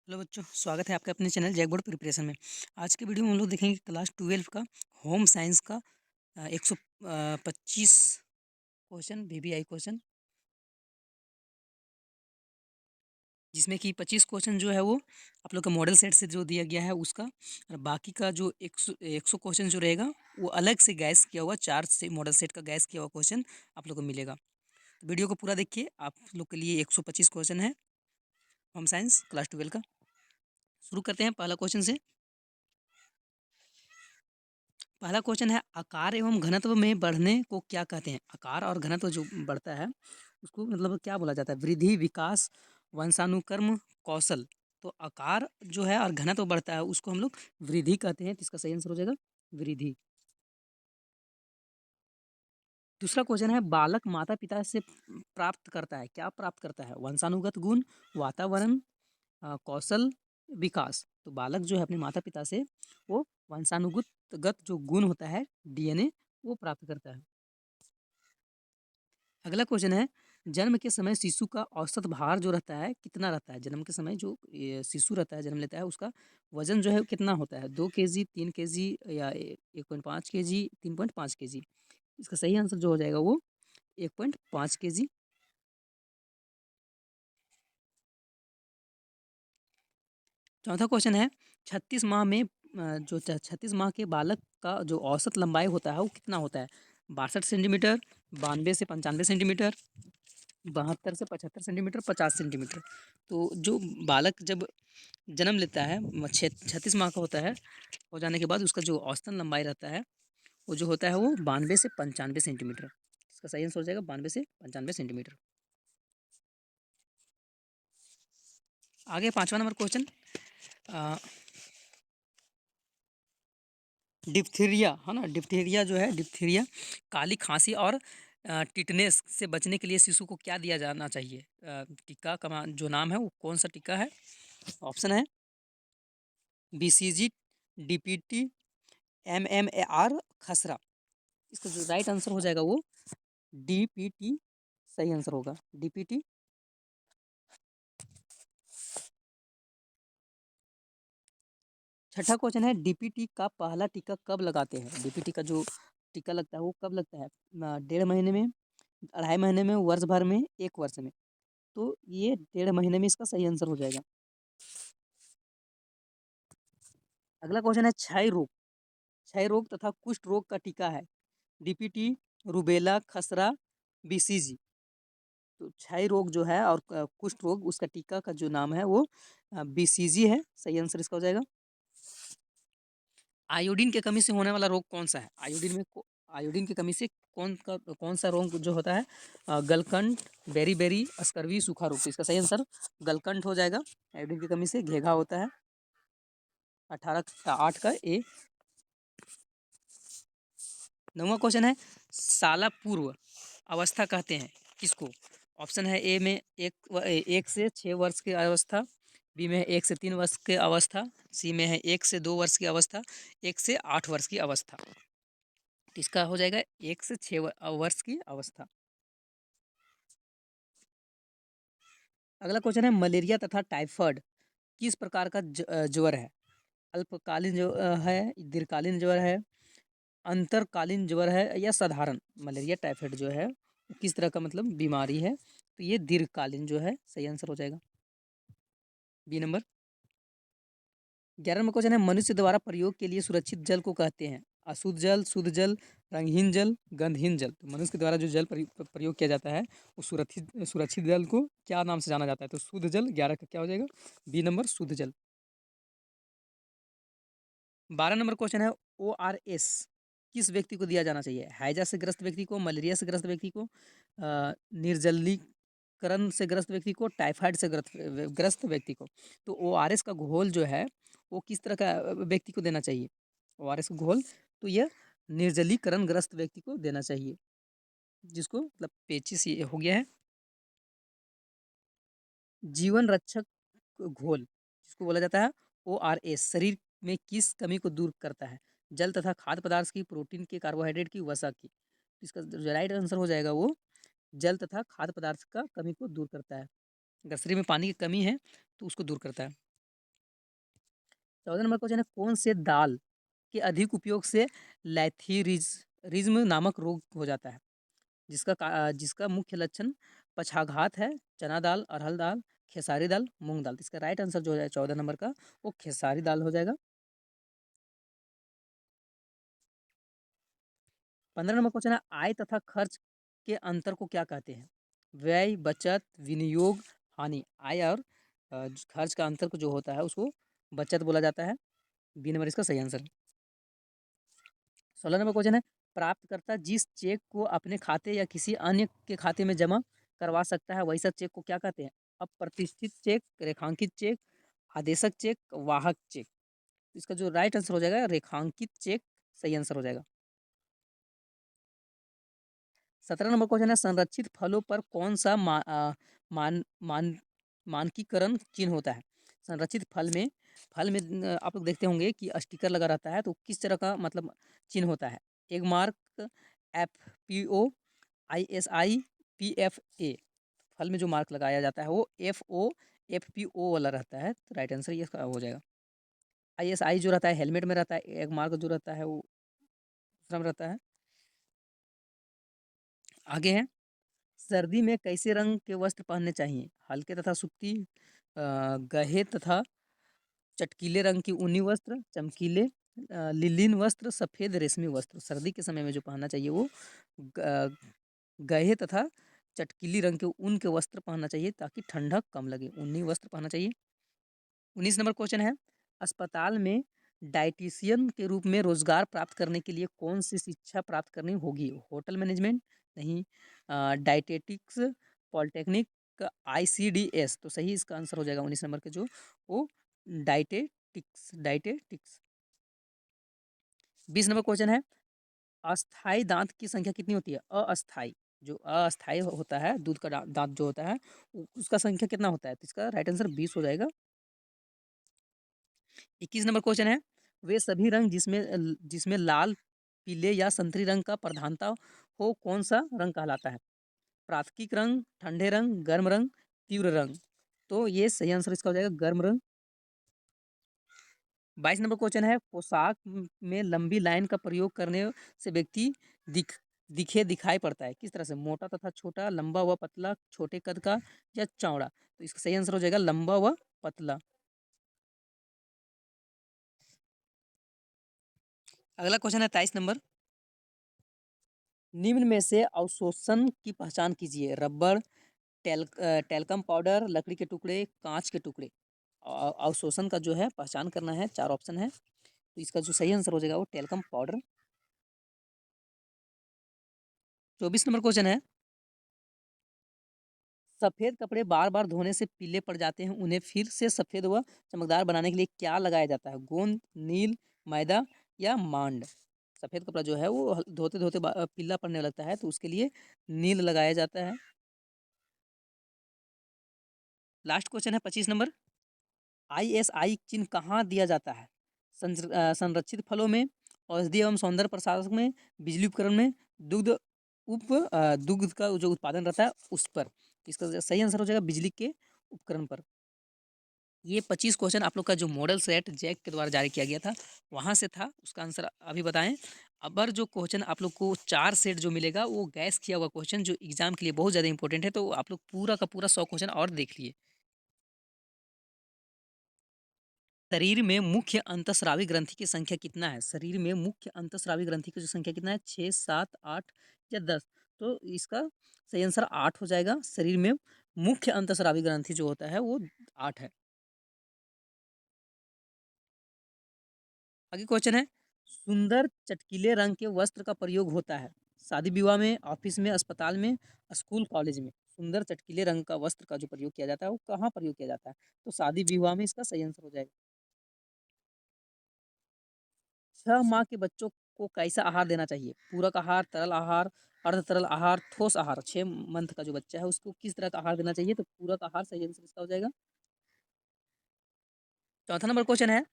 Hello बच्चों, स्वागत है आपका अपने चैनल जैकबोर्ड प्रिपरेशन में। आज के वीडियो में हम लोग देखेंगे क्लास 12 का होम साइंस का 125 क्वेश्चन वीवीआई क्वेश्चन, जिसमें कि 25 क्वेश्चन जो है वो आप लोग का मॉडल सेट से जो दिया गया है उसका, और बाकी का जो 100 क्वेश्चन जो रहेगा वो अलग से गैस किया हुआ 4 से मॉडल सेट का गैस किया हुआ क्वेश्चन आप लोग को मिलेगा। तो वीडियो को पूरा देखिए, आप लोग के लिए 125 क्वेश्चन है होम साइंस क्लास 12 का। शुरू करते हैं पहला क्वेश्चन से। पहला क्वेश्चन है, आकार एवं घनत्व में बढ़ने को क्या कहते हैं? आकार और घनत्व जो बढ़ता है उसको मतलब क्या बोला जाता है? वृद्धि, विकास, वंशानुक्रम, कौशल। तो आकार जो है और घनत्व बढ़ता है उसको हम लोग वृद्धि कहते हैं, तो इसका सही आंसर हो जाएगा वृद्धि। दूसरा क्वेश्चन है, बालक माता पिता से प्राप्त करता है, क्या प्राप्त करता है? वंशानुगत गुण, वातावरण, कौशल, विकास। तो बालक जो है अपने माता पिता से वो वंशानुगत जो गुण होता है, डीएनए, वो प्राप्त करता है। अगला क्वेश्चन है, जन्म के समय शिशु का औसत भार जो रहता है कितना रहता है? जन्म के समय जो शिशु रहता है, जन्म लेता है, उसका वजन जो है वो कितना होता है? 2 kg, 3 kg या 1.5 kg, 3.5 kg? इसका सही आंसर जो हो जाएगा वो 1.5 kg। चौथा क्वेश्चन है, 36 माह में जो 36 माह के बालक का जो औसत लंबाई होता है वो कितना होता है? 62 सेंटीमीटर, 92 से 95 सेंटीमीटर, 72 से 75 सेंटीमीटर, 50 सेंटीमीटर। तो जो बालक जब जन्म लेता है 36 माह का होता है, हो जाने के बाद उसका जो औसतन लंबाई रहता है वो जो होता है वो 92 से 95 सेंटीमीटर। इसका सही आंसर हो जाएगा 92 से 95 सेंटीमीटर। आगे पांचवा नंबर क्वेश्चन, डिप्थीरिया है ना, डिप्थीरिया जो है, डिप्थीरिया, काली खांसी और टिटनेस से बचने के लिए शिशु को क्या दिया जाना चाहिए? टीका का जो नाम है वो कौन सा टीका है? ऑप्शन है बीसीजी, डीपीटी, एमएमएआर, खसरा। इसका जो राइट आंसर हो जाएगा वो डीपीटी सही आंसर होगा, डीपीटी। छठा क्वेश्चन है, डीपीटी का पहला टीका कब लगाते हैं? डीपीटी का जो टीका लगता है वो कब लगता है? 1.5 महीने में, 2.5 महीने में, वर्ष भर में, 1 वर्ष में? तो ये 1.5 महीने में इसका सही आंसर हो जाएगा। अगला क्वेश्चन है, क्षय रोग तथा कुष्ठ रोग का टीका है? डीपीटी, रूबेला, खसरा, बीसीजी। तो क्षय रोग जो है और कुष्ठ रोग, उसका टीका का जो नाम है वो बीसीजी है, सही आंसर इसका हो जाएगा। आयोडीन की कमी से होने वाला रोग कौन सा है? आयोडीन की कमी से कौन सा रोग जो होता है? गलकंठ, बेरी, स्कर्वी, सूखा रोग। तो इसका सही आंसर गलकंठ हो जाएगा। आयोडीन की कमी से घेघा होता है। 18 का ए। 9वां क्वेश्चन है, साला पूर्व अवस्था कहते हैं किसको? ऑप्शन है ए में 1 से 6 वर्ष की अवस्था, बी में है 1 से 3 वर्ष की अवस्था, सी में है 1 से 2 वर्ष की अवस्था, 1 से 8 वर्ष की अवस्था। तो इसका हो जाएगा 1 से 6 वर्ष की अवस्था। अगला क्वेश्चन है, मलेरिया तथा टाइफाइड किस प्रकार का ज्वर है? अल्पकालीन जो है, दीर्घकालीन ज्वर है, अंतरकालीन ज्वर है, या साधारण? मलेरिया टाइफाइड जो है वो किस तरह का मतलब बीमारी है? तो ये दीर्घकालीन जो है, सही आंसर हो जाएगा बी नंबर। 11वां क्वेश्चन है, मनुष्य द्वारा प्रयोग के लिए सुरक्षित जल को कहते हैं? अशुद्ध जल, शुद्ध जल, रंगहीन जल, गंधहीन जल। तो मनुष्य के द्वारा जो जल प्रयोग किया जाता है वो सुरक्षित सुरक्षित जल को क्या नाम से जाना जाता है? तो शुद्ध जल। 11 का क्या हो जाएगा? बी नंबर, शुद्ध जल। 12 नंबर क्वेश्चन है, ORS किस व्यक्ति को दिया जाना चाहिए? हैजा से ग्रस्त व्यक्ति को, मलेरिया से ग्रस्त व्यक्ति को, निर्जलीकरण से ग्रस्त व्यक्ति को, टाइफाइड से ग्रस्त व्यक्ति को। तो ORS का घोल जो है वो किस तरह का व्यक्ति को देना चाहिए? ORS का घोल तो यह निर्जलीकरण ग्रस्त व्यक्ति को देना चाहिए, जिसको मतलब पेचिस ये हो गया है। जीवन रक्षक घोल जिसको बोला जाता है ORS, शरीर में किस कमी को दूर करता है? जल तथा खाद्य पदार्थ की, प्रोटीन की, कार्बोहाइड्रेट की, वसा की? इसका जो राइट आंसर हो जाएगा वो जल तथा खाद्य पदार्थ का कमी को दूर करता है। अगर शरीर में पानी की कमी है तो उसको दूर करता है। 14 नंबर क्वेश्चन है, कौन से दाल के अधिक उपयोग से लैथीरिज्म नामक रोग हो जाता है? जिसका मुख्य लक्षण पक्षाघात है। चना दाल, अरहर दाल, खेसारी दाल, मूंग दाल। इसका राइट आंसर जो है 14 नंबर का, वो खेसारी दाल हो जाएगा। 15 नंबर क्वेश्चन है, आय तथा खर्च के अंतर को क्या कहते हैं? व्यय, बचत, विनियोग, हानि। आय और खर्च का अंतर को जो होता है उसको बचत बोला जाता है। बी नंबर इसका सही आंसर है। 16 नंबर क्वेश्चन है, प्राप्तकर्ता जिस चेक को अपने खाते या किसी अन्य के खाते में जमा करवा सकता है, वैसा चेक को क्या कहते हैं? अप्रतिष्ठित चेक, रेखांकित चेक, आदेशक चेक, वाहक चेक। इसका जो राइट आंसर हो जाएगा रेखांकित चेक सही आंसर हो जाएगा। 17 नंबर क्वेश्चन है, संरक्षित फलों पर कौन सा मान मान मानकीकरण चिन्ह होता है? संरक्षित फल में आप लोग देखते होंगे कि स्टिकर लगा रहता है, तो किस तरह का मतलब चिन्ह होता है? Egg mark, FPO, ISI, PFA। फल में जो मार्क लगाया जाता है वो FO, FPO वाला रहता है, तो राइट आंसर ये हो जाएगा। ISI जो रहता है हेलमेट में रहता है, एग मार्क जो रहता है वो दूसरा में रहता है। आगे है, सर्दी में कैसे रंग के वस्त्र पहनने चाहिए? हल्के तथा सूती, गहे तथा चटकीले रंग की ऊनी वस्त्र, चमकीले लिलिन वस्त्र, सफ़ेद रेशमी वस्त्र। सर्दी के समय में जो पहनना चाहिए वो ग- गहे तथा चटकीली रंग के ऊन के वस्त्र पहनना चाहिए ताकि ठंडक कम लगे। ऊनी वस्त्र पहनना चाहिए। 19 नंबर क्वेश्चन है, अस्पताल में डाइटिशियन के रूप में रोजगार प्राप्त करने के लिए कौन सी शिक्षा प्राप्त करनी होगी? होटल मैनेजमेंट नहीं, डाइटेटिक्स, पॉलिटेक्निक, ICDS। तो सही इसका आंसर हो जाएगा 19 नंबर के जो वो डाइटेटिक्स। 20 नंबर क्वेश्चन है, अस्थाई दांत की संख्या कितनी होती है? अस्थाई, जो अस्थाई होता है दूध का दांत जो होता है उसका संख्या कितना होता है? तो इसका राइट आंसर 20 हो जाएगा। 21 नंबर क्वेश्चन है, वे सभी रंग जिसमें लाल, पीले या संतरी रंग का प्रधानता हो कौन सा रंग कहलाता है? प्राकृतिक रंग, ठंडे रंग, गर्म रंग, तीव्र रंग। तो ये सही आंसर इसका हो जाएगा गर्म रंग। 22 नंबर क्वेश्चन है, पोशाक में लंबी लाइन का प्रयोग करने से व्यक्ति दिखाई पड़ता है किस तरह से? मोटा तथा छोटा, लंबा व पतला, छोटे कद का या चौड़ा। तो इसका सही आंसर हो जाएगा लंबा व पतला। अगला क्वेश्चन है 23 नंबर, निम्न में से अवशोषण की पहचान कीजिए। रबड़, टेल्कम पाउडर, लकड़ी के टुकड़े, कांच के टुकड़े। अवशोषण का जो है पहचान करना है, 4 ऑप्शन है, तो इसका जो सही आंसर हो जाएगा वो टेल्कम पाउडर। 24 नंबर क्वेश्चन है, सफेद कपड़े बार बार धोने से पीले पड़ जाते हैं, उन्हें फिर से सफेद व चमकदार बनाने के लिए क्या लगाया जाता है? गोंद, नील, मैदा या मांड। सफेद कपड़ा जो है वो धोते धोते पीला पड़ने लगता है, तो उसके लिए नील लगाया जाता है। लास्ट क्वेश्चन है 25 नंबर, ISI चिन्ह कहाँ दिया जाता है? संरक्षित फलों में, औषधि एवं सौंदर्य प्रसाधक में, बिजली उपकरण में, दुग्ध का जो उत्पादन रहता है उस पर। इसका सही आंसर हो जाएगा बिजली के उपकरण पर। ये 25 क्वेश्चन आप लोग का जो मॉडल सेट जैक के द्वारा जारी किया गया था वहाँ से था, उसका आंसर अभी बताएं। अबर जो क्वेश्चन आप लोग को 4 सेट जो मिलेगा वो गैस किया हुआ क्वेश्चन जो एग्जाम के लिए बहुत ज़्यादा इंपॉर्टेंट है, तो आप लोग पूरा का पूरा 100 क्वेश्चन और देख लिए। शरीर में मुख्य अंतःस्रावी ग्रंथि की संख्या कितना है? शरीर में मुख्य अंतःस्रावी ग्रंथि की जो संख्या कितना है? 6, 7, 8 या 10। तो इसका सही आंसर 8 हो जाएगा। शरीर में मुख्य अंतःस्रावी ग्रंथि जो होता है वो 8 है। आगे क्वेश्चन है, सुंदर चटकीले रंग के वस्त्र का प्रयोग होता है शादी विवाह में, ऑफिस में, अस्पताल में, स्कूल कॉलेज में। सुंदर चटकीले रंग का वस्त्र का जो प्रयोग किया जाता है वो कहाँ प्रयोग किया जाता है? तो शादी विवाह में इसका सही आंसर हो जाएगा। 6 माह के बच्चों को कैसा आहार देना चाहिए? पूरक आहार, तरल आहार, अर्ध तरल आहार, ठोस आहार। 6 मंथ का जो बच्चा है उसको किस तरह का आहार देना चाहिए? तो पूरक आहार सही आंसर इसका हो जाएगा। चौथा नंबर क्वेश्चन है,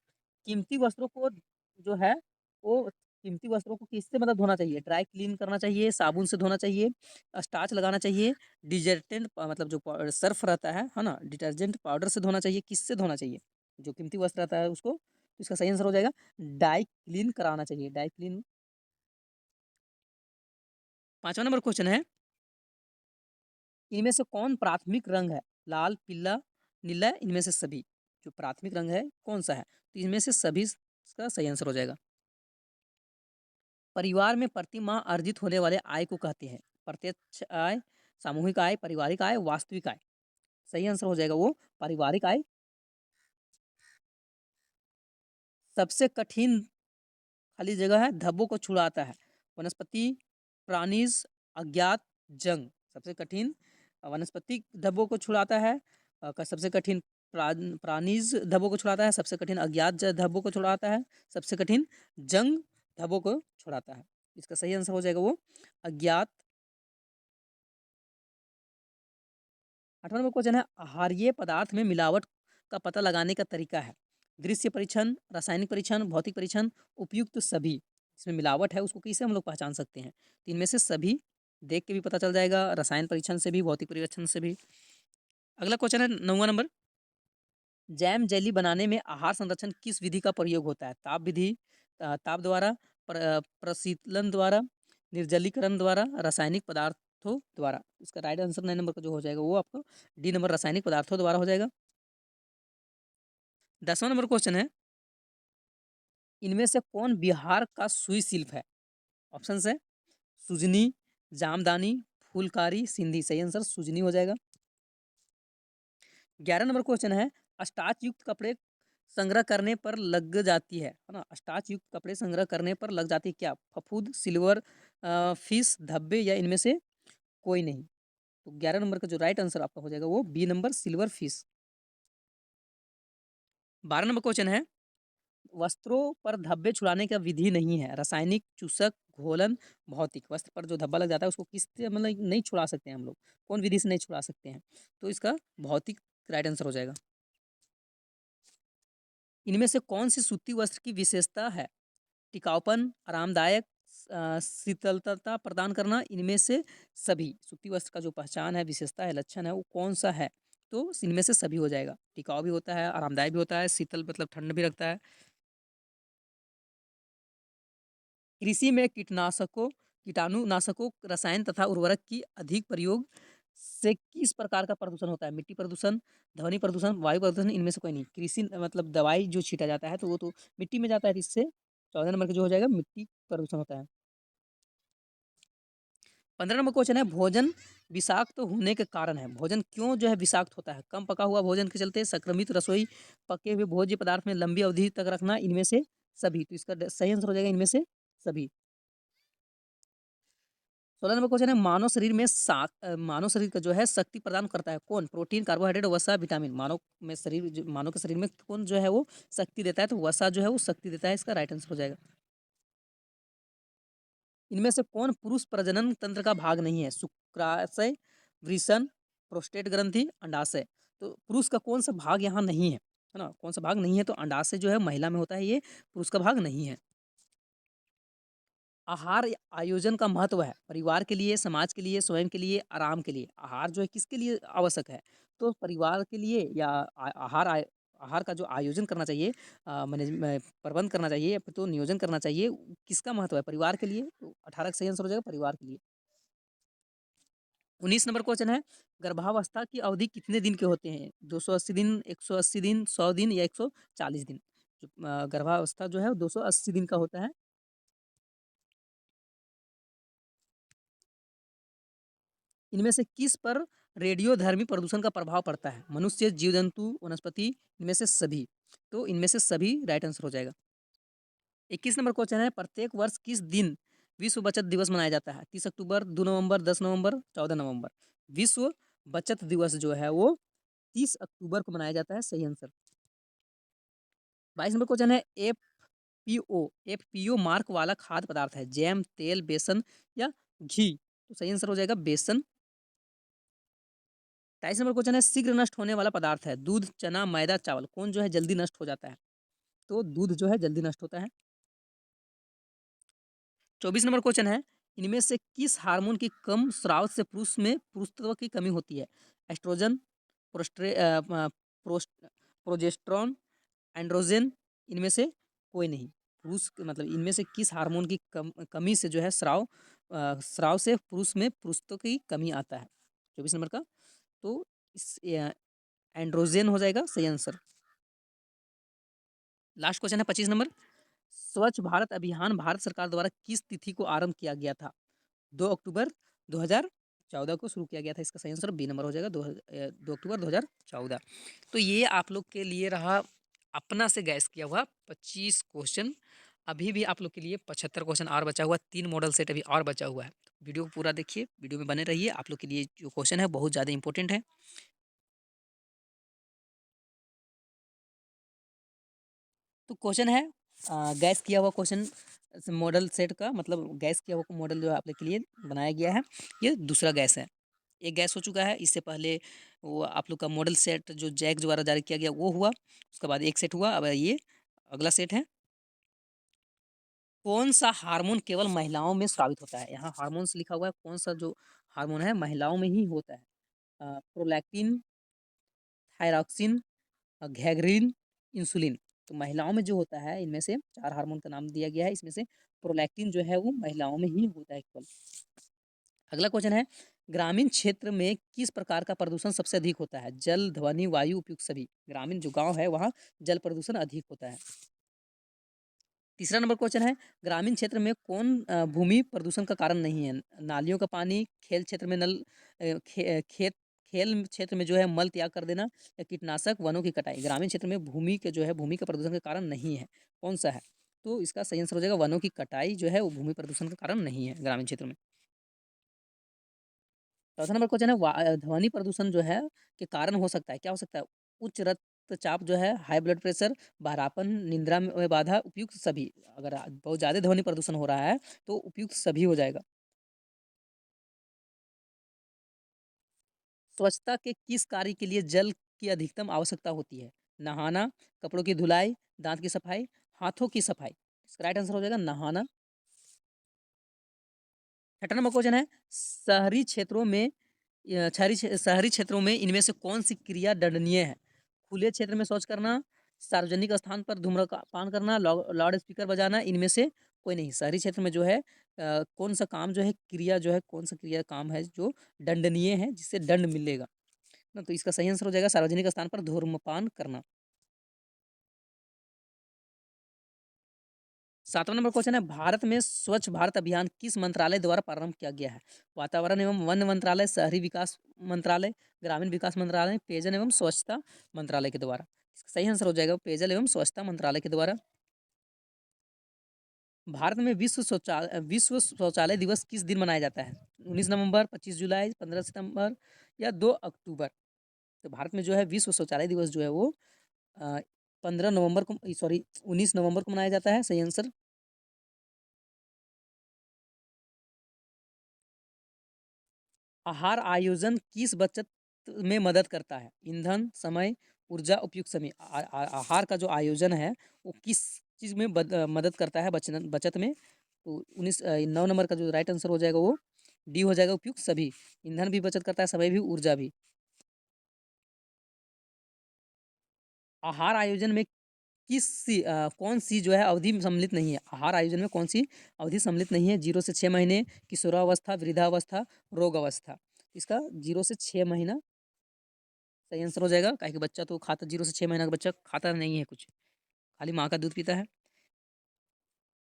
कीमती वस्त्रों को जो है वो कीमती वस्त्रों को किससे मतलब धोना चाहिए? ड्राई क्लीन करना चाहिए, साबुन से धोना चाहिए, स्टार्च लगाना चाहिए, डिटर्जेंट मतलब जो सर्फ रहता है ना, डिटर्जेंट पाउडर से धोना चाहिए, किससे धोना चाहिए? जो कीमती वस्त्र रहता है उसको तो इसका सही आंसर हो जाएगा डाइक्लीन कराना चाहिए, डाइक्लीन। 5वां नंबर क्वेश्चन है, इनमें से कौन प्राथमिक रंग है? लाल, पीला, नीला, इनमें से सभी। जो प्राथमिक रंग है कौन सा है? तो इनमें से सभी इसका सही आंसर हो जाएगा। परिवार में प्रति माह अर्जित होने वाले आय को कहते हैं? प्रत्यक्ष आय, सामूहिक आय, पारिवारिक आय, वास्तविक आय। सही आंसर हो जाएगा वो पारिवारिक आय। सबसे कठिन खाली जगह है, धब्बों को छुड़ाता है। वनस्पति, प्राणीज, अज्ञात, जंग। सबसे कठिन वनस्पति धब्बों को छुड़ाता है। सबसे कठिन प्राणीज धब्बों को छुड़ाता है। सबसे कठिन अज्ञात धब्बों को छुड़ाता है। सबसे कठिन जंग धब्बों को छुड़ाता है। इसका सही आंसर हो जाएगा वो अज्ञात। 8वां नंबर क्वेश्चन है, आहार्य पदार्थ में मिलावट का पता लगाने का तरीका है? दृश्य परीक्षण, रासायनिक परीक्षण, भौतिक परीक्षण, उपयुक्त सभी। इसमें मिलावट है उसको कैसे हम लोग पहचान सकते हैं? तो इनमें से सभी देख के भी पता चल जाएगा, रसायन परीक्षण से भी, भौतिक परीक्षण से भी। अगला क्वेश्चन है 9वां नंबर, जैम जेली बनाने में आहार संरक्षण किस विधि का प्रयोग होता है? ताप विधि, ताप द्वारा, प्रशीतलन द्वारा, निर्जलीकरण द्वारा, रासायनिक पदार्थों द्वारा। इसका राइट आंसर 9 नंबर का जो हो जाएगा वो आपको डी नंबर, रासायनिक पदार्थों द्वारा हो जाएगा। 10वां नंबर क्वेश्चन है, इनमें से कौन बिहार का सुई शिल्प है? ऑप्शन है सुजनी, जामदानी, फुलकारी, सिंधी। सही आंसर सुजनी हो जाएगा। 11 नंबर क्वेश्चन है, स्टार्च युक्त कपड़े संग्रह करने पर लग जाती है ना? स्टार्च युक्त कपड़े संग्रह करने पर लग जाती है क्या? फफूंद, सिल्वर फिश, धब्बे, या इनमें से कोई नहीं। तो 11 नंबर का जो राइट आंसर आपका हो जाएगा वो B number, silver fish. 12 number question है, वस्त्रों पर धब्बे छुड़ाने का विधि नहीं है? रासायनिक, चूसक, घोलन, भौतिक। वस्त्र पर जो धब्बा लग जाता है उसको किस मतलब नहीं छुड़ा सकते हैं हम लोग, कौन विधि से नहीं छुड़ा सकते हैं? तो इसका भौतिक राइट आंसर हो जाएगा। इनमें से कौन सी सूती वस्त्र की विशेषता है? टिकाऊपन, आरामदायक, शीतलता प्रदान करना, इनमें से सभी। सूती वस्त्र का जो पहचान है, विशेषता है, लक्षण है, वो कौन सा है? तो इनमें से सभी हो जाएगा। टिकाऊ भी होता है, आरामदायक भी होता है, शीतल मतलब ठंड भी रखता है। कृषि में कीटनाशकों, कीटाणुनाशकों, रसायन तथा उर्वरक की अधिक प्रयोग से किस प्रकार का प्रदूषण होता है? मिट्टी प्रदूषण, ध्वनि प्रदूषण, वायु प्रदूषण, इनमें से कोई नहीं। कृषि मतलब दवाई जो छीटा जाता है तो वो तो मिट्टी में जाता है, इससे 14 नंबर का जो हो जाएगा मिट्टी प्रदूषण होता है। 15 नंबर क्वेश्चन है, भोजन विषाक्त होने के कारण है? भोजन क्यों जो है विषाक्त होता है? कम पका हुआ भोजन के चलते, संक्रमित रसोई, पके हुए भोज्य पदार्थ में लंबी अवधि तक रखना, इनमें से सभी। तो इसका सही आंसर हो जाएगा इनमें से सभी। 16 नंबर क्वेश्चन है, मानव शरीर का जो है शक्ति प्रदान करता है कौन? प्रोटीन, कार्बोहाइड्रेट, वसा, विटामिन। मानव के शरीर में कौन जो है वो शक्ति देता है? तो वसा जो है वो शक्ति देता है। इसका राइट आंसर हो जाएगा। इनमें से कौन पुरुष प्रजनन तंत्र का भाग नहीं है? शुक्राशय, वृषण, प्रोस्टेट ग्रंथि, अंडाशय। तो पुरुष का कौन सा भाग यहाँ नहीं है ना? कौन सा भाग नहीं है? तो अंडाशय जो है महिला में होता है, ये पुरुष का भाग नहीं है। आहार आयोजन का महत्व है? परिवार के लिए, समाज के लिए, स्वयं के लिए, आराम के लिए। आहार जो है किसके लिए आवश्यक है? तो परिवार के लिए, या आहार का जो आयोजन करना चाहिए, प्रबंध करना चाहिए, तो नियोजन करना चाहिए, किसका महत्व है? परिवार के लिए। तो 18 का सही आंसर हो जाएगा परिवार के लिए। 19 नंबर क्वेश्चन है, गर्भावस्था की अवधि कितने दिन के होते हैं? 280 दिन, 180 दिन, 100 दिन, या 140 दिन। गर्भावस्था जो है 280 दिन का होता है। इनमें से किस पर रेडियोधर्मी प्रदूषण का प्रभाव पड़ता है? मनुष्य, जीव जंतु, वनस्पति, इनमें से सभी। तो इनमें से सभी राइट आंसर हो जाएगा। 21 नंबर क्वेश्चन है, प्रत्येक वर्ष किस दिन विश्व बचत दिवस मनाया जाता है? 30 अक्टूबर, 2 नवंबर, 10 नवंबर, 14 नवंबर। विश्व बचत दिवस जो है वो 30 अक्टूबर को मनाया जाता है। सही आंसर। 22 नंबर क्वेश्चन है, एफ पी ओ मार्क वाला खाद्य पदार्थ है? जैम, तेल, बेसन, या घी। तो सही आंसर हो जाएगा बेसन। 23 नंबर क्वेश्चन है, शीघ्र नष्ट होने वाला पदार्थ है? दूध, चना, मैदा, चावल। कौन जो है जल्दी नष्ट हो जाता है? तो दूध जो है जल्दी नष्ट होता है। 24 नंबर क्वेश्चन है, इनमें से किस हार्मोन की कम स्राव से पुरुष में पुरुषत्व की कमी होती है? एस्ट्रोजन, प्रोस्टे प्रोजेस्ट्रॉन, एंड्रोजन, इनमें से कोई नहीं। पुरुष मतलब इनमें से किस हार्मोन की कमी से जो है स्राव से पुरुष में पुरुषत्व की कमी आता है? 24 नंबर का। तो इस एंड्रोजन हो जाएगा सही आंसर। लास्ट क्वेश्चन है 25 नंबर। स्वच्छ भारत अभियान भारत सरकार द्वारा किस तिथि को आरंभ किया गया था? 2 अक्टूबर 2014 को शुरू किया गया था। इसका सही आंसर बी नंबर हो जाएगा, 2 अक्टूबर 2014। तो ये आप लोग के लिए रहा अपना से गैस किया हुआ 25 क्वेश्चन। अभी भी आप लोग के लिए 75 क्वेश्चन और बचा हुआ, 3 मॉडल सेट अभी और बचा हुआ है। वीडियो को पूरा देखिए, वीडियो में बने रहिए। आप लोग के लिए जो क्वेश्चन है बहुत ज़्यादा इंपॉर्टेंट है। तो क्वेश्चन है गैस किया हुआ क्वेश्चन मॉडल सेट का, मतलब गैस किया हुआ मॉडल जो आप लोग के लिए बनाया गया है, ये दूसरा गैस है। एक गैस हो चुका है, इससे पहले वो आप लोग का मॉडल सेट जो जैक द्वारा जारी किया गया वो हुआ, उसके बाद एक सेट हुआ, अब ये अगला सेट है। कौन सा हार्मोन केवल महिलाओं में स्रावित होता है? यहाँ हार्मोन्स लिखा हुआ है, कौन सा जो हार्मोन है महिलाओं में ही होता है? प्रोलैक्टिन, थायरॉक्सिन, घैग्रीन, इंसुलिन। तो महिलाओं में जो होता है, इनमें से 4 हार्मोन का नाम दिया गया है, इसमें से प्रोलैक्टिन जो है वो महिलाओं में ही होता है केवल। अगला क्वेश्चन है, ग्रामीण क्षेत्र में किस प्रकार का प्रदूषण सबसे अधिक होता है? जल, ध्वनि, वायु, उपयुक्त सभी। ग्रामीण जो गाँव है वहाँ जल प्रदूषण अधिक होता है। तीसरा नंबर क्वेश्चन है, ग्रामीण क्षेत्र में कौन भूमि प्रदूषण का कारण नहीं है? नालियों का पानी, खेल क्षेत्र में नल खेत खेल क्षेत्र में जो है मल त्याग कर देना, या कीटनाशक, वनों की कटाई। ग्रामीण क्षेत्र में भूमि के जो है भूमि का प्रदूषण का कारण नहीं है, कौन सा है? तो इसका सही आंसर हो जाएगा वनों की कटाई जो है वो भूमि प्रदूषण का कारण नहीं है ग्रामीण क्षेत्र में। चौथा नंबर क्वेश्चन है, ध्वनि प्रदूषण जो है के कारण हो सकता है, क्या हो सकता है? उच्च रक्तचाप जो है, हाई ब्लड प्रेशर, बहरापन, निंद्रा में बाधा, उपयुक्त सभी। अगर बहुत ज़्यादा ध्वनि प्रदूषण हो रहा है तो उपयुक्त सभी हो जाएगा। स्वच्छता के किस कार्य के लिए जल की अधिकतम आवश्यकता होती है? नहाना, कपड़ों की धुलाई, दांत की सफाई, हाथों की सफाई। इसका राइट आंसर हो जाएगा नहाना। छठा नंबर क्वेश्चन है, शहरी क्षेत्रों में शहरी क्षेत्रों में इनमें से कौन सी क्रिया दंडनीय है? खुले क्षेत्र में शौच करना, सार्वजनिक स्थान पर धूम्रपान करना, लाउड स्पीकर बजाना। इनमें से कोई नहीं। शहरी क्षेत्र में जो है कौन सा काम जो है क्रिया जो है कौन सा क्रिया काम है जो दंडनीय है, जिससे दंड मिलेगा ना? तो इसका सही आंसर हो जाएगा सार्वजनिक स्थान पर धूम्रपान करना। सातवां नंबर क्वेश्चन है, भारत में स्वच्छ भारत अभियान किस मंत्रालय द्वारा प्रारंभ किया गया है? वातावरण एवं वन मंत्रालय, शहरी विकास मंत्रालय, ग्रामीण विकास मंत्रालय, पेयजल एवं स्वच्छता मंत्रालय के द्वारा। इसका सही आंसर हो जाएगा पेयजल एवं स्वच्छता मंत्रालय के द्वारा। भारत में विश्व शौचालय दिवस किस दिन मनाया जाता है? 19 नवंबर, 25 जुलाई, 15 सितंबर, या 2 अक्टूबर। तो भारत में जो है विश्व शौचालय दिवस जो है वो 15 नवंबर को, सॉरी 19 नवंबर को मनाया जाता है। सही आंसर। आहार आयोजन किस बचत में मदद करता है? ईंधन, समय, ऊर्जा, उपयुक्त समय। आहार का जो आयोजन है वो किस चीज़ में मदद करता है बचत बचत में? तो 9 नंबर का जो राइट आंसर हो जाएगा वो डी हो जाएगा, उपयुक्त सभी। ईंधन भी बचत करता है, समय भी, ऊर्जा भी। आहार आयोजन में कौन सी जो है अवधि सम्मिलित नहीं है? आहार आयोजन में कौन सी अवधि सम्मिलित नहीं है? 0 से 6 महीने, किशोरावस्था, वृद्धावस्था, रोग अवस्था। इसका 0 से 6 महीना सही आंसर हो जाएगा, काहे कि बच्चा तो खाता 0 से 6 महीना का बच्चा खाता नहीं है कुछ, खाली माँ का दूध पीता है।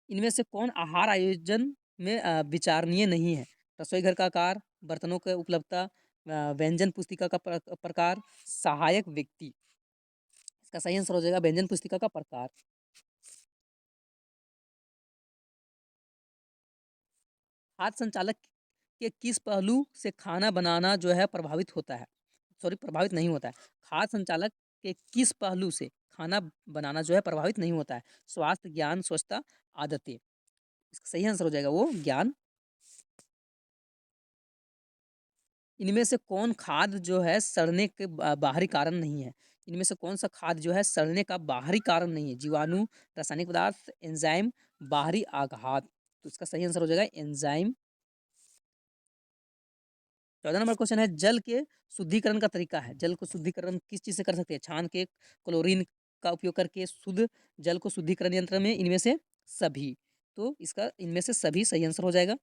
इनमें से कौन आहार आयोजन में विचारणीय नहीं है? रसोई घर का आकार, बर्तनों की उपलब्धता, व्यंजन पुस्तिका का प्रकार, सहायक व्यक्ति। इसका सही आंसर हो जाएगा व्यंजन पुस्तिका का प्रकार। हाथ संचालक के किस पहलू से खाना बनाना जो है प्रभावित होता है? सॉरी, प्रभावित नहीं होता है। खाद्य संचालक के किस पहलू से खाना बनाना जो है प्रभावित नहीं होता है? स्वास्थ्य, ज्ञान, स्वच्छता, आदतें। इसका सही आंसर हो जाएगा वो ज्ञान। इनमें से कौन खाद जो है सड़ने के बाहरी कारण नहीं है? इनमें से कौन सा खाद जो है सड़ने का बाहरी कारण नहीं है? जीवाणु, रासायनिक पदार्थ, एंजाइम, बाहरी आघात। तो इसका सही आंसर हो जाएगा एंजाइम। 14 नंबर क्वेश्चन है, जल के शुद्धिकरण का तरीका है। जल को शुद्धिकरण किस चीज़ से कर सकते हैं? छान के, क्लोरीन का उपयोग करके शुद्ध जल को शुद्धिकरण यंत्र में, इनमें से सभी। तो इसका इनमें से सभी सही आंसर हो जाएगा।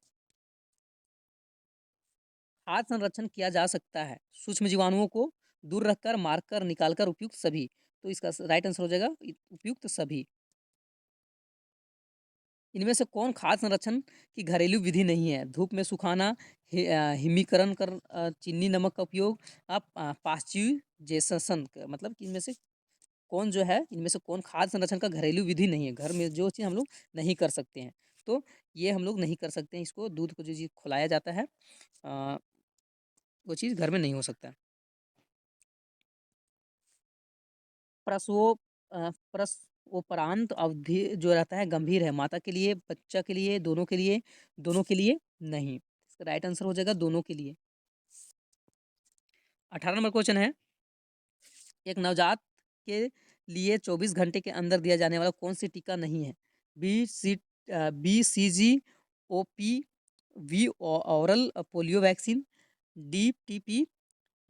खाद्य संरक्षण किया जा सकता है सूक्ष्म जीवाणुओं को दूर रखकर, मारकर, निकालकर, उपयुक्त सभी। तो इसका राइट आंसर हो जाएगा उपयुक्त सभी। इनमें से कौन खाद्य संरक्षण की घरेलू विधि नहीं है? धूप में सुखाना, हिमीकरण कर, चीनी नमक का उपयोग, पाश्चुराइजेशन मतलब कि इनमें से कौन जो है, इनमें से कौन खाद्य संरक्षण का घरेलू विधि नहीं है? घर में जो चीज़ हम लोग नहीं कर सकते हैं, तो ये हम लोग नहीं कर सकते हैं। इसको दूध को जो चीज़ खिलाया जाता है, अ, वो चीज़ घर में नहीं हो सकता। प्रसवो प्रसवोपरांत अवधि जो रहता है गंभीर है, माता के लिए, बच्चा के लिए, दोनों के लिए नहीं। इसका राइट आंसर हो जाएगा दोनों के लिए। 18 नंबर क्वेश्चन है, एक नवजात के लिए 24 घंटे के अंदर दिया जाने वाला कौन सी टीका नहीं है? BCG, OP, V oral polio vaccine, DTP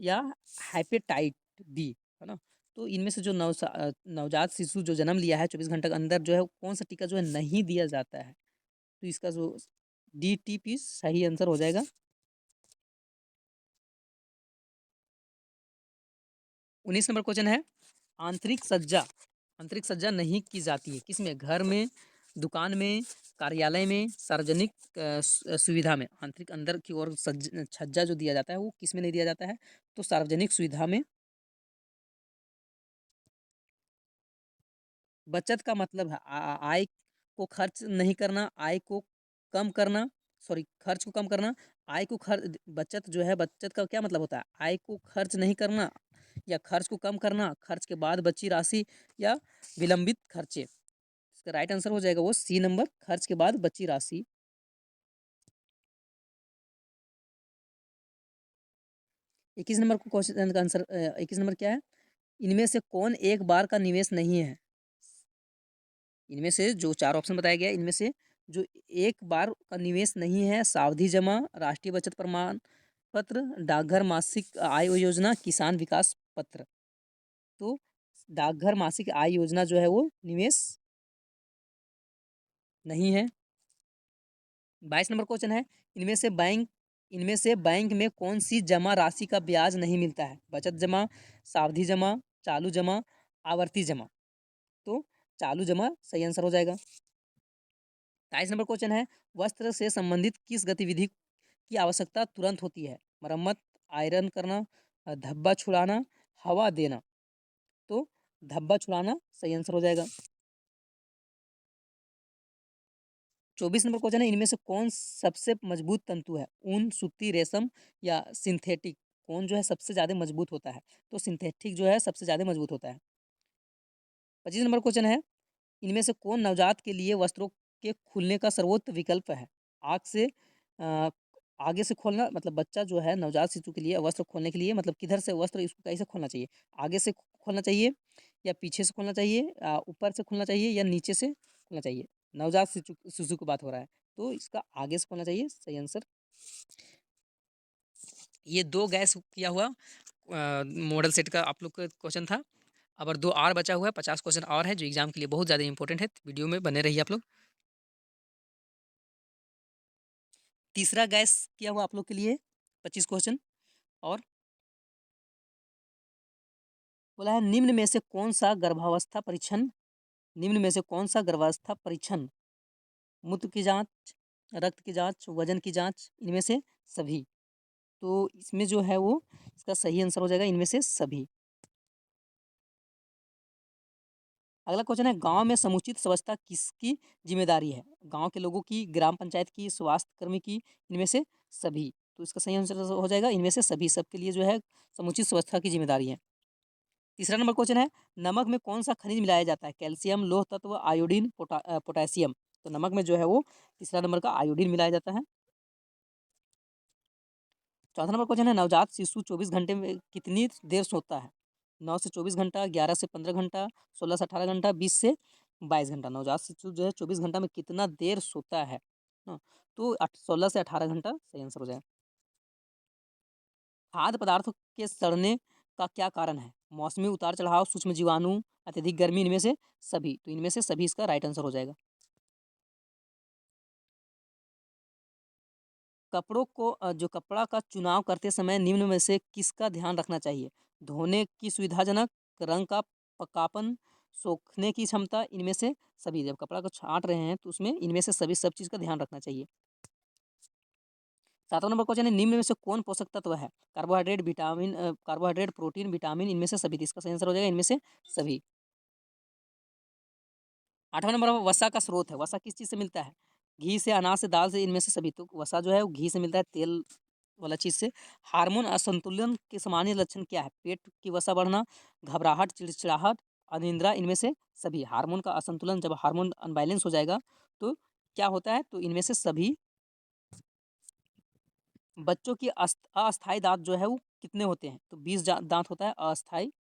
या हेपेटाइट बी, है ना? तो इनमें से जो नवजात शिशु जो जन्म लिया है 24 घंटे के अंदर जो है, वो कौन सा टीका जो है नहीं दिया जाता है? तो इसका जो DTP सही आंसर हो जाएगा। 19 नंबर क्वेश्चन है, आंतरिक सज्जा आंतरिक सज्जा नहीं की जाती है किसमें? घर में, दुकान में, कार्यालय में, सार्वजनिक सुविधा में। आंतरिक अंदर की ओर छज्जा जो दिया जाता है वो किसमें नहीं दिया जाता है? तो सार्वजनिक सुविधा में। बचत का मतलब है आय को खर्च नहीं करना, आय को कम करना, सॉरी खर्च को कम करना, आय को खर्च। बचत जो है, बचत का क्या मतलब होता है? आय को खर्च नहीं करना या खर्च को कम करना, खर्च के बाद बची राशि या विलंबित खर्चे। इसका राइट आंसर हो जाएगा वो सी नंबर, खर्च के बाद बची राशि। 21 नंबर को क्वेश्चन का आंसर, 21 नंबर क्या है? इनमें से कौन एक बार का निवेश नहीं है? इनमें से जो चार ऑप्शन बताया गया, इनमें से जो एक बार का निवेश नहीं है, सावधि जमा, राष्ट्रीय बचत प्रमाण पत्र, डाकघर मासिक आय योजना, किसान विकास पत्र। तो डाकघर मासिक आय योजना जो है वो निवेश नहीं है। 22 नंबर क्वेश्चन है, इनमें से बैंक में कौन सी जमा राशि का ब्याज नहीं मिलता है? बचत जमा, सावधि जमा, चालू जमा, आवर्ती जमा। तो चालू जमा सही आंसर हो जाएगा। 23 नंबर क्वेश्चन है, वस्त्र से संबंधित किस गतिविधि की आवश्यकता तुरंत होती है? मरम्मत, आयरन करना, धब्बा छुड़ाना, हवा देना। तो धब्बा छुड़ाना सही आंसर हो जाएगा। 24 नंबर क्वेश्चन है, इनमें से कौन सबसे मजबूत तंतु है? ऊन, सूती, रेशम या सिंथेटिक? कौन जो है सबसे ज़्यादा मजबूत होता है? तो सिंथेटिक जो है सबसे ज़्यादा मजबूत होता है। 25 नंबर क्वेश्चन है, इनमें से कौन नवजात के लिए वस्त्रों के खुलने का सर्वोत्तम विकल्प है? आग से अ, आगे से खोलना, मतलब बच्चा जो है नवजात शिशु के लिए वस्त्र खोलने के लिए, मतलब किधर से वस्त्र इसको कैसे खोलना चाहिए? आगे से खोलना चाहिए या पीछे से खोलना चाहिए, ऊपर से खोलना चाहिए या नीचे से खोलना चाहिए? नवजात शिशु शिशु की बात हो रहा है, तो इसका आगे से खोलना चाहिए, सही आंसर। ये 2 गैस किया हुआ मॉडल सेट का आप लोग का क्वेश्चन था। अब और 2 और बचा हुआ है, 50 क्वेश्चन और है जो एग्जाम के लिए बहुत ज़्यादा इंपॉर्टेंट है। वीडियो में बने रहिए आप लोग। तीसरा गैस किया हुआ आप लोग के लिए 25 क्वेश्चन और बोला है, निम्न में से कौन सा गर्भावस्था परीक्षण? मूत्र की जांच, रक्त की जांच, वजन की जांच, इनमें से सभी। तो इसमें जो है वो इसका सही आंसर हो जाएगा इनमें से सभी। अगला क्वेश्चन है, गांव में समुचित स्वच्छता किसकी जिम्मेदारी है? गांव के लोगों की, ग्राम पंचायत की, स्वास्थ्य कर्मी की, इनमें से सभी। तो इसका सही आंसर हो जाएगा इनमें से सभी, सबके लिए जो है समुचित स्वच्छता की जिम्मेदारी है। तीसरा नंबर क्वेश्चन है, नमक में कौन सा खनिज मिलाया जाता है? कैल्शियम, लोह तत्व, आयोडीन, पोटासियम। तो नमक में जो है वो तीसरा नंबर का आयोडीन मिलाया जाता है। चौथा नंबर क्वेश्चन है, नवजात शिशु 24 घंटे में कितनी देर सोता है? 9 से 24 घंटा, 11 से 15 घंटा, 16 से 18 घंटा, 20 से 22 घंटा। नवजात शिशु जो है 24 घंटा में कितना देर सोता है? हाँ, तो 16 से 18 घंटा सही आंसर हो जाएगा। खाद्य पदार्थों के सड़ने का क्या कारण है? मौसमी उतार-चढ़ाव, सूक्ष्म जीवाणु, अत्यधिक गर्मी, इनमें से सभी। तो इनमें से सभी इसका राइट आंसर हो जाएगा। कपड़ों को जो कपड़ा का चुनाव करते समय निम्न में से किसका ध्यान रखना चाहिए? धोने की सुविधाजनक, रंग का पक्कापन, सोखने की क्षमता, इनमें से सभी। जब कपड़ा को छाँट रहे हैं तो उसमें इनमें से सभी सब चीज़ का ध्यान रखना चाहिए। 7वाँ नंबर क्वेश्चन है, निम्न में से कौन पोषक तत्व है? कार्बोहाइड्रेट, प्रोटीन, विटामिन, इनमें से सभी। तो इसका सही आंसर हो जाएगा इनमें से सभी। 8वाँ नंबर पर वसा का स्रोत है। वसा किस चीज़ से मिलता है? घी से, अनाज से, दाल से, इनमें से सभी। तो वसा जो है वो घी से मिलता है, तेल वाला चीज़ से। हार्मोन असंतुलन के सामान्य लक्षण क्या है? पेट की वसा बढ़ना, घबराहट, चिड़चिड़ाहट, अनिद्रा, इनमें से सभी। हार्मोन का असंतुलन, जब हार्मोन अनबैलेंस हो जाएगा तो क्या होता है? तो इनमें से सभी। बच्चों की अस्थायी दाँत जो है वो कितने होते हैं? तो 20 दाँत होता है अस्थायी।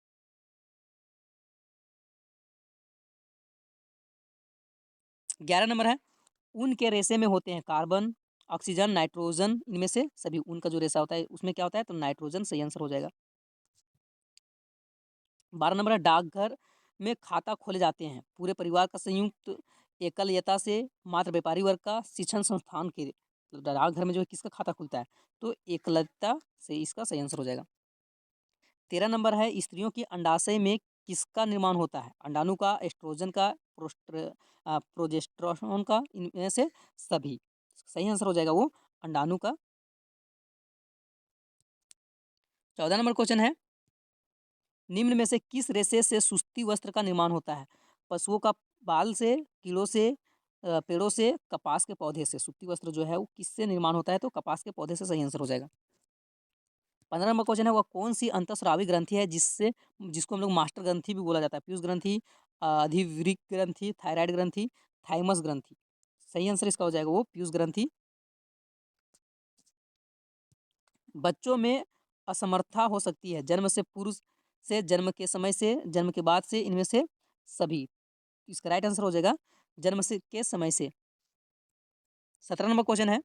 11 नंबर है, ऊन के रेशे में होते हैं कार्बन, ऑक्सीजन, नाइट्रोजन, इनमें से सभी। ऊन का जो रेशा होता है उसमें क्या होता है? तो नाइट्रोजन सही आंसर हो जाएगा। 12 नंबर है, डाकघर में खाता खोले जाते हैं पूरे परिवार का संयुक्त, एकलयता से, मात्र व्यापारी वर्ग का, शिक्षण संस्थान के। तो डाकघर में जो है किसका खाता खुलता है? तो एकलता से इसका सही आंसर हो जाएगा। 13 नंबर है, स्त्रियों की अंडाशय में किसका निर्माण होता है? अंडाणु का, एस्ट्रोजन का, प्रोजेस्टेरोन का, इनमें से सभी। सही आंसर हो जाएगा वो अंडाणु का। 14 नंबर क्वेश्चन है, निम्न में से किस रेशे से सूती वस्त्र का निर्माण होता है? पशुओं का बाल से, कीड़ों से, पेड़ों से, कपास के पौधे से। सूती वस्त्र जो है वो किससे निर्माण होता है? तो कपास के पौधे से सही आंसर हो जाएगा। 15 नंबर क्वेश्चन है, वह कौन सी अंतःस्रावी ग्रंथि है जिसको हम लोग मास्टर ग्रंथि भी बोला जाता है? पीयूष ग्रंथि, अधिवृक्क ग्रंथि, थायराइड ग्रंथि, थाइमस ग्रंथि। सही आंसर इसका हो जाएगा वो पीयूष ग्रंथि। बच्चों में असमर्था हो सकती है जन्म से, पुरुष से, जन्म के समय से, जन्म के बाद से, इनमें से सभी। इसका राइट आंसर हो जाएगा जन्म से के समय से। 17 नंबर क्वेश्चन है,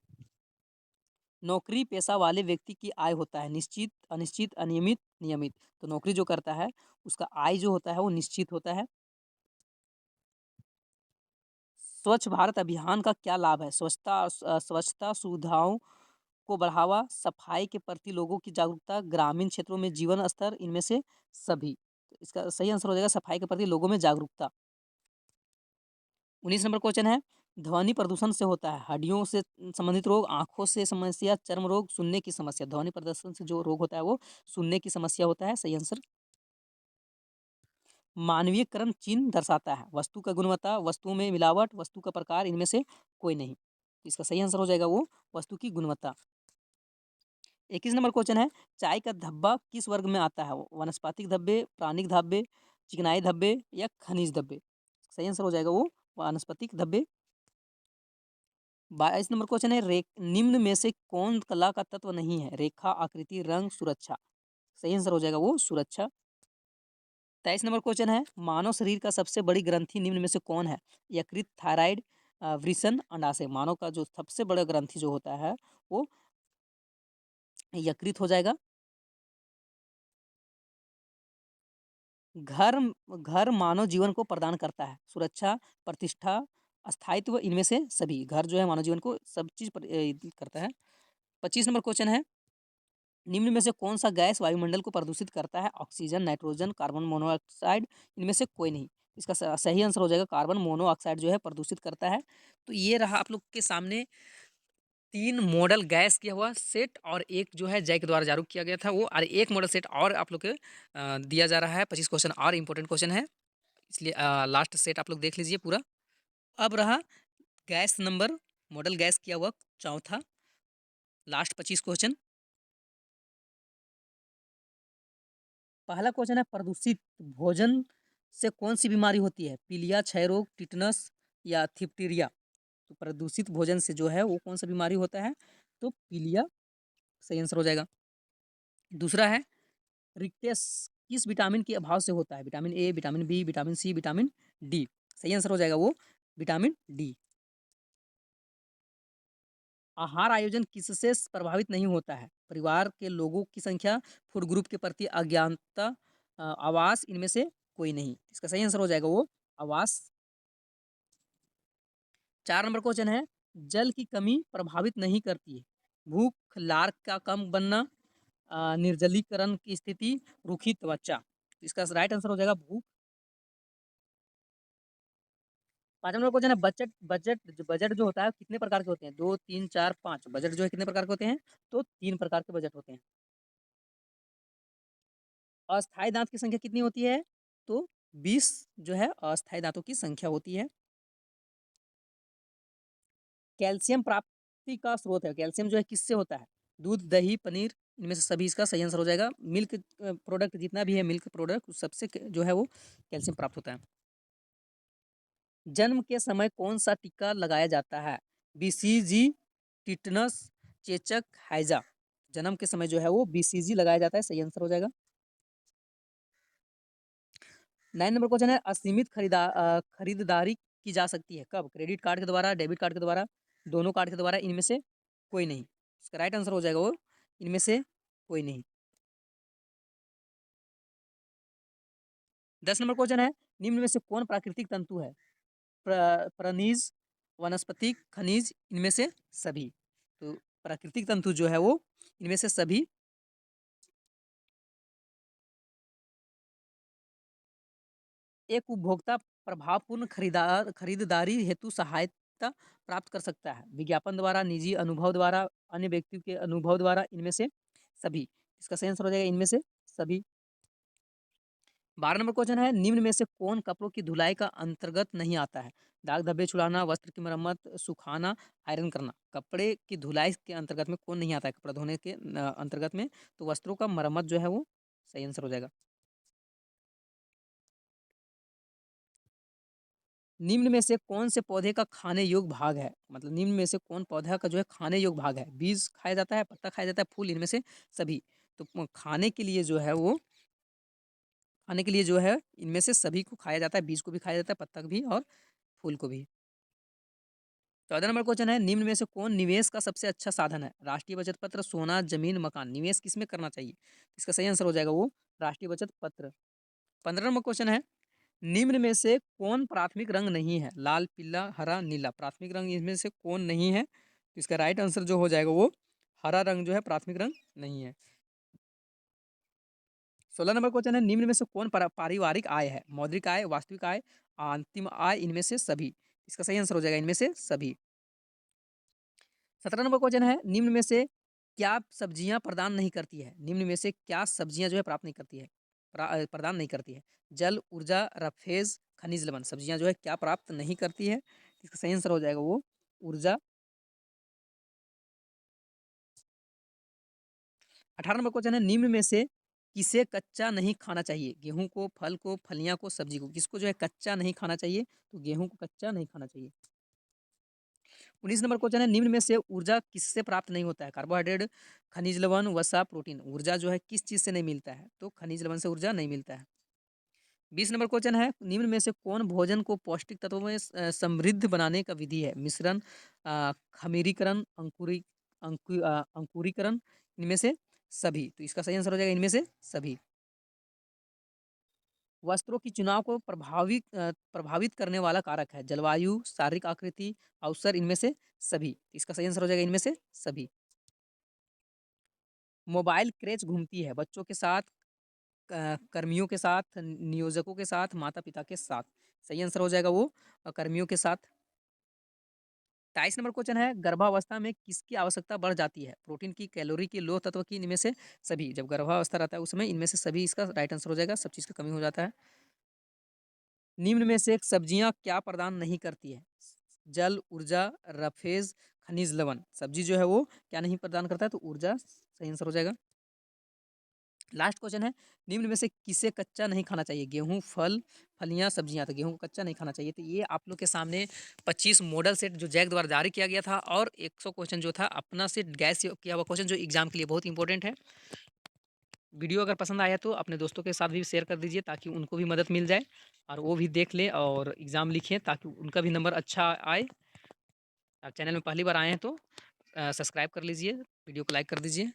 नौकरी पेशा वाले व्यक्ति की आय होता है निश्चित, अनिश्चित, अनियमित, नियमित। तो नौकरी जो करता है उसका आय जो होता है वो निश्चित होता है। स्वच्छ भारत अभियान का क्या लाभ है? स्वच्छता सुविधाओं को बढ़ावा, सफाई के प्रति लोगों की जागरूकता, ग्रामीण क्षेत्रों में जीवन स्तर, इनमें से सभी। तो इसका सही आंसर हो जाएगा सफाई के प्रति लोगों में जागरूकता। 19 नंबर क्वेश्चन है, ध्वनि प्रदूषण से होता है हड्डियों से संबंधित रोग, आंखों से समस्या, चर्म रोग, सुनने की समस्या। ध्वनि प्रदूषण से जो रोग होता है वो सुनने की समस्या होता है। सही आंसर। मानवीयकरण चिन्ह दर्शाता है वस्तु का गुणवत्ता, वस्तुओं में मिलावट, वस्तु का प्रकार, इनमें से कोई नहीं। तो इसका सही आंसर हो जाएगा वो वस्तु की गुणवत्ता। 21 नंबर क्वेश्चन है, चाय का धब्बा किस वर्ग में आता है? वनस्पतिक धब्बे, प्राणिक धब्बे, चिकनाई धब्बे, या खनिज धब्बे। सही आंसर हो जाएगा वो वनस्पतिक धब्बे। 22 नंबर क्वेश्चन है, निम्न में से कौन कला का तत्व नहीं है? रेखा, आकृति, रंग, सुरक्षा। सही आंसर हो जाएगा वो सुरक्षा। 23 नंबर क्वेश्चन है, मानव शरीर का सबसे बड़ी ग्रंथि निम्न में से कौन है? यकृत, थायराइड, वृषण, अंडाशय। मानव का जो सबसे बड़ा ग्रंथि जो होता है वो यकृत हो जाएगा। घर घर मानव जीवन को प्रदान करता है सुरक्षा, प्रतिष्ठा, स्थायित्व, इनमें से सभी। घर जो है मानव जीवन को सब चीज करता है। 25 नंबर क्वेश्चन है, निम्न में से कौन सा गैस वायुमंडल को प्रदूषित करता है? ऑक्सीजन, नाइट्रोजन, कार्बन मोनोऑक्साइड, इनमें से कोई नहीं। इसका सही आंसर हो जाएगा कार्बन मोनोऑक्साइड जो है प्रदूषित करता है। तो ये रहा आप लोग के सामने 3 मॉडल गैस किया हुआ सेट, और एक जो है जय के द्वारा जारी किया गया था वो, और एक मॉडल सेट और आप लोग के दिया जा रहा है। 25 क्वेश्चन और इंपॉर्टेंट क्वेश्चन है, इसलिए लास्ट सेट आप लोग देख लीजिए पूरा। अब रहा गैस नंबर, मॉडल गैस किया हुआ चौथा, लास्ट 25 क्वेश्चन। पहला क्वेश्चन है, प्रदूषित भोजन से कौन सी बीमारी होती है? पीलिया, क्षय रोग, टिटनस, या डिप्थीरिया। तो प्रदूषित भोजन से जो है वो कौन सा बीमारी होता है? तो पीलिया सही आंसर हो जाएगा। दूसरा है, रिक्टेस किस विटामिन के अभाव से होता है? Vitamin A, vitamin B, vitamin C, vitamin D. सही आंसर हो जाएगा वो विटामिन डी। आहार आयोजन किससे प्रभावित नहीं होता है? परिवार के लोगों की संख्या, फूड ग्रुप के प्रति अज्ञानता, आवास इनमें से कोई नहीं। इसका सही आंसर हो जाएगा वो आवास। 4 नंबर क्वेश्चन है, जल की कमी प्रभावित नहीं करती है। भूख, लार का कम बनना, निर्जलीकरण की स्थिति, रूखी त्वचा। इसका राइट आंसर हो जाएगा भूख। 5 नंबर क्वेश्चन है, बजट जो होता है कितने प्रकार के होते हैं? 2, 3, 4, 5। बजट जो है कितने प्रकार के होते हैं? तो 3 प्रकार के बजट होते हैं। अस्थायी दाँत की संख्या कितनी होती है? तो 20 जो है अस्थायी दाँतों की संख्या होती है। कैल्शियम प्राप्ति का स्रोत है, कैल्शियम जो है किससे होता है? दूध, दही, पनीर, इनमें से सभी इसका सही आंसर हो जाएगा। मिल्क प्रोडक्ट जितना भी है, मिल्क प्रोडक्ट उस सबसे जो है वो कैल्शियम प्राप्त होता है। जन्म के समय कौन सा टीका लगाया जाता है? बीसीजी, टिटनस, चेचक, हैजा। जन्म के समय जो है वो बीसीजी लगाया जाता है, सही आंसर हो जाएगा। 9 नंबर क्वेश्चन है, असीमित खरीदारी की जा सकती है कब? क्रेडिट कार्ड के द्वारा, डेबिट कार्ड के द्वारा, दोनों कार्ड के द्वारा, इनमें से कोई नहीं। इसका राइट आंसर हो जाएगा वो इनमें से कोई नहीं। 10 नंबर क्वेश्चन है, निम्न में से कौन प्राकृतिक तंतु है? प्राणिज, वनस्पति, खनिज, इनमें से सभी। तो प्राकृतिक तंतु जो है वो इनमें से सभी। एक उपभोक्ता प्रभावपूर्ण खरीदारी हेतु सहायता प्राप्त कर सकता है। विज्ञापन द्वारा, निजी अनुभव द्वारा, अन्य व्यक्ति के अनुभव द्वारा, इनमें से सभी। इसका सही आंसर हो जाएगा इनमें से सभी। 12 नंबर क्वेश्चन है, निम्न में से कौन कपड़ों की धुलाई का अंतर्गत नहीं आता है? दाग धब्बे छुड़ाना, वस्त्र की मरम्मत, सुखाना, आयरन करना। कपड़े की धुलाई के अंतर्गत में कौन नहीं आता है? कपड़ा धोने के अंतर्गत में तो वस्त्रों का मरम्मत जो है वो सही आंसर हो जाएगा। निम्न में से कौन से पौधे का खाने योग्य भाग है? मतलब निम्न में से कौन पौधा का जो है खाने योग्य भाग है? बीज खाया जाता है, पत्ता खाया जाता है, फूल, इनमें से सभी। तो खाने के लिए जो है वो खाने के लिए जो है इनमें से सभी को खाया जाता है, बीज को भी खाया जाता है, पत्ता को भी और फूल को भी। 14 नंबर क्वेश्चन है, निम्न में से कौन निवेश का सबसे अच्छा साधन है? राष्ट्रीय बचत पत्र, सोना, जमीन, मकान। निवेश किसमें करना चाहिए? इसका सही आंसर हो जाएगा वो राष्ट्रीय बचत पत्र। 15 नंबर क्वेश्चन है, निम्न में से कौन प्राथमिक रंग नहीं है? लाल, पीला, हरा, नीला। प्राथमिक रंग इसमें से कौन नहीं है? तो इसका राइट आंसर जो हो जाएगा वो हरा रंग जो है प्राथमिक रंग नहीं है। 16 नंबर क्वेश्चन है, निम्न में से कौन पारिवारिक आय है? मौद्रिक आय, वास्तविक आय, अंतिम आय, इनमें से सभी। इसका सही आंसर हो जाएगा इनमें से सभी। 17 नंबर क्वेश्चन है, निम्न में से क्या सब्जियां प्रदान नहीं करती है? निम्न में से क्या सब्जियां जो है प्राप्त नहीं करती है, प्रदान नहीं करती है? जल, ऊर्जा, रफेज, खनिज लवण। सब्जियां जो है क्या प्राप्त नहीं करती है? इसका सही आंसर हो जाएगा वो ऊर्जा। 18 नंबर क्वेश्चन है, निम्न में से किसे कच्चा नहीं खाना चाहिए? गेहूं को, फल को, फलियां को, सब्जी को। किसको जो है कच्चा नहीं खाना चाहिए? तो गेहूं को कच्चा नहीं खाना चाहिए। 19 नंबर क्वेश्चन है, निम्न में से ऊर्जा किससे प्राप्त नहीं होता है? कार्बोहाइड्रेट, खनिज लवण, वसा, प्रोटीन। ऊर्जा जो है किस चीज से नहीं मिलता है? तो खनिज लवण से ऊर्जा नहीं मिलता है। 20 नंबर क्वेश्चन है, निम्न में से कौन भोजन को पौष्टिक तत्वों में समृद्ध बनाने का विधि है? मिश्रण, खमीरीकरण, अंकुरीकरण, इनमें से सभी। तो इसका सही आंसर हो जाएगा इनमें से सभी। वस्त्रों की चुनाव को प्रभावित करने वाला कारक है? जलवायु, शारीरिक आकृति, अवसर, इनमें से सभी। इसका सही आंसर हो जाएगा इनमें से सभी। मोबाइल क्रेज घूमती है बच्चों के साथ, कर्मियों के साथ, नियोजकों के साथ, माता पिता के साथ। सही आंसर हो जाएगा वो कर्मियों के साथ। 23 नंबर क्वेश्चन है, गर्भावस्था में किसकी आवश्यकता बढ़ जाती है? प्रोटीन की, कैलोरी की, लोह तत्व की, इनमें से सभी। जब गर्भावस्था रहता है उस समय इनमें से सभी इसका राइट आंसर हो जाएगा, सब चीज़ की कमी हो जाता है। निम्न में से सब्जियां क्या प्रदान नहीं करती है? जल, ऊर्जा, रफेज, खनिज लवण। सब्जी जो है वो क्या नहीं प्रदान करता है? तो ऊर्जा सही आंसर हो जाएगा। लास्ट क्वेश्चन है, निम्न में से किसे कच्चा नहीं खाना चाहिए? गेहूं, फल, फलियां, सब्जियां। तो गेहूं को कच्चा नहीं खाना चाहिए। तो ये आप लोग के सामने 25 मॉडल सेट जो जैक द्वारा जारी किया गया था और 100 क्वेश्चन जो था अपना से गैस किया हुआ क्वेश्चन जो एग्जाम के लिए बहुत इंपॉर्टेंट है। वीडियो अगर पसंद आया तो अपने दोस्तों के साथ भी शेयर कर दीजिए ताकि उनको भी मदद मिल जाए और वो भी देख लें और एग्ज़ाम लिखें ताकि उनका भी नंबर अच्छा आए। आप चैनल में पहली बार आए हैं तो सब्सक्राइब कर लीजिए, वीडियो को लाइक कर दीजिए।